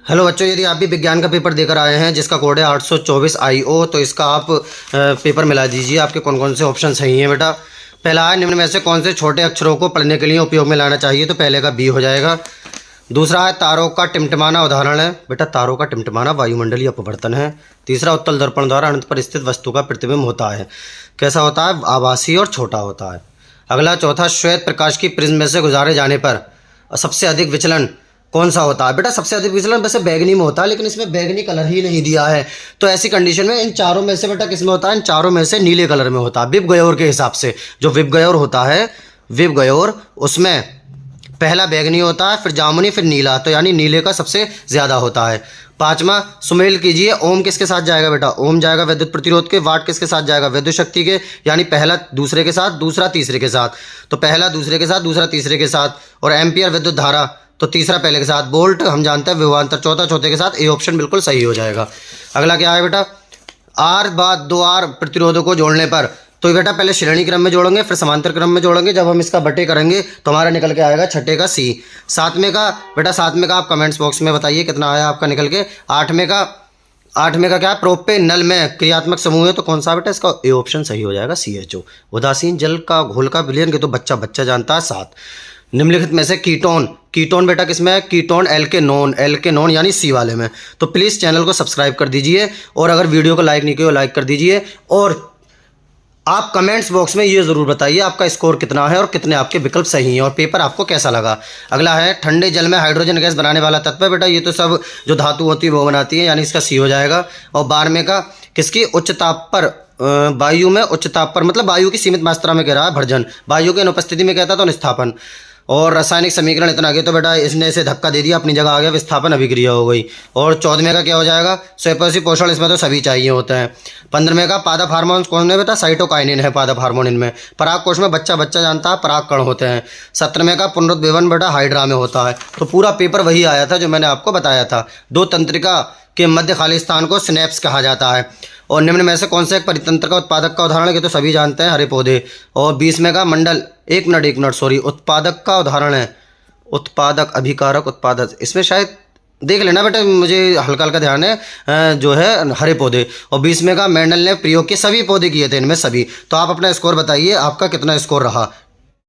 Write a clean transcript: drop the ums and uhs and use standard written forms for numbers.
Hello बच्चों, यदि आप भी विज्ञान का पेपर देकर आए हैं जिसका कोड है 824 IO, तो इसका आप पेपर मिला दीजिए। आपके कौन कौन से ऑप्शन सही हैं बेटा। पहला है, निम्न में से कौन से छोटे अक्षरों को पढ़ने के लिए उपयोग में लाना चाहिए, तो पहले का बी हो जाएगा। दूसरा है, तारों का टिमटिमाना उदाहरण है बेटा। तारों का टिमटिमाना वायुमंडलीय अपवर्तन है। तीसरा, उत्तल दर्पण द्वारा अनंत पर स्थित वस्तु का प्रतिबिंब होता है। कैसा होता है? आभासी और छोटा होता है। अगला चौथा, श्वेत प्रकाश की प्रिज्म में से गुजारे जाने पर सबसे अधिक विचलन कौन सा होता है? बेटा सबसे अधिक विचलन वैसे बैगनी में होता है, लेकिन इसमें बैगनी कलर ही नहीं दिया है। तो ऐसी कंडीशन में इन चारों में से बेटा किसमें होता है? इन चारों में से नीले कलर में होता है। विब गयोर के हिसाब से जो विब गयोर होता है, विब गयोर, उसमें पहला बैगनी होता है, फिर जामुनी, फिर नीला। तो यानी नीले का सबसे ज़्यादा होता है। पांचवा, सुमेल कीजिए। ओम किसके साथ जाएगा बेटा? ओम जाएगा विद्युत प्रतिरोध के। वाट किसके साथ जाएगा? विद्युत शक्ति के। यानी पहला दूसरे के साथ, दूसरा तीसरे के साथ। तो पहला दूसरे के साथ, दूसरा तीसरे के साथ। और एम्पियर विद्युत धारा, तो तीसरा पहले के साथ। वोल्ट हम जानते हैं विभवांतर, चौथा चौथे के साथ। ए ऑप्शन बिल्कुल सही हो जाएगा। अगला क्या है बेटा? आर बाद दो आर प्रतिरोधों को जोड़ने पर, तो बेटा पहले श्रेणी क्रम में जोड़ेंगे, फिर समांतर क्रम में जोड़ेंगे। जब हम इसका बटे करेंगे तो हमारा निकल के आएगा छठे का सी। सातवें का बेटा, सातवें का आप कमेंट्स बॉक्स में बताइए कितना आया आपका निकल के। आठवें का क्या है? प्रोपेनल में क्रियात्मक समूह है, तो कौन सा बेटा? इसका ए ऑप्शन सही हो जाएगा, CHO। उदासीन जल का घोल का विलयन के तो बच्चा बच्चा जानता है। 7, निम्नलिखित में से कीटोन, कीटोन बेटा किसमें है? कीटोन एल्केनोन यानी सी वाले में। तो प्लीज़ चैनल को सब्सक्राइब कर दीजिए, और अगर वीडियो को लाइक नहीं किया लाइक कर दीजिए। और आप कमेंट्स बॉक्स में ये ज़रूर बताइए आपका स्कोर कितना है और कितने आपके विकल्प सही हैं और पेपर आपको कैसा लगा। अगला है, ठंडे जल में हाइड्रोजन गैस बनाने वाला तत्व है बेटा। ये तो सब जो धातु होती है वो बनाती है, यानी इसका सी हो जाएगा। और 12वें का किसकी? उच्च ताप पर, वायु में उच्च ताप पर, मतलब वायु की सीमित मात्रा में कह रहा है भर्जन, वायु की अनुपस्थिति में कहता तो निस्थापन। और रासायनिक समीकरण इतना आगे, तो बेटा इसने इसे धक्का दे दिया, अपनी जगह आ गया, विस्थापन अभिक्रिया हो गई। और 14वें का क्या हो जाएगा? स्वयंपोषी पोषण, इसमें तो सभी चाहिए होते हैं। 15वें का पादप हार्मोन कौन है बेटा? साइटोकाइनिन है पादप हार्मोन इनमें। पराग कोश में बच्चा बच्चा जानता है, पराग कण होते हैं। 17वें का पुनरुद्भवन बेटा हाइड्रा में होता है। तो पूरा पेपर वही आया था जो मैंने आपको बताया था। दो तंत्रिका के मध्य खाली स्थान को सिनेप्स कहा जाता है। और निम्न में से कौन से एक परितंत्र का उत्पादक का उदाहरण है? कि तो सभी जानते हैं, हरे पौधे। और 20वें का मंडल, एक मिनट सॉरी, उत्पादक का उदाहरण है। उत्पादक, अभिकारक, उत्पादक, इसमें शायद देख लेना बेटा, मुझे हल्का हल्का ध्यान है, जो है हरे पौधे। और 20वें का मेंडल ने प्रयोग के सभी पौधे किए थे, इनमें सभी। तो आप अपना स्कोर बताइए, आपका कितना स्कोर रहा।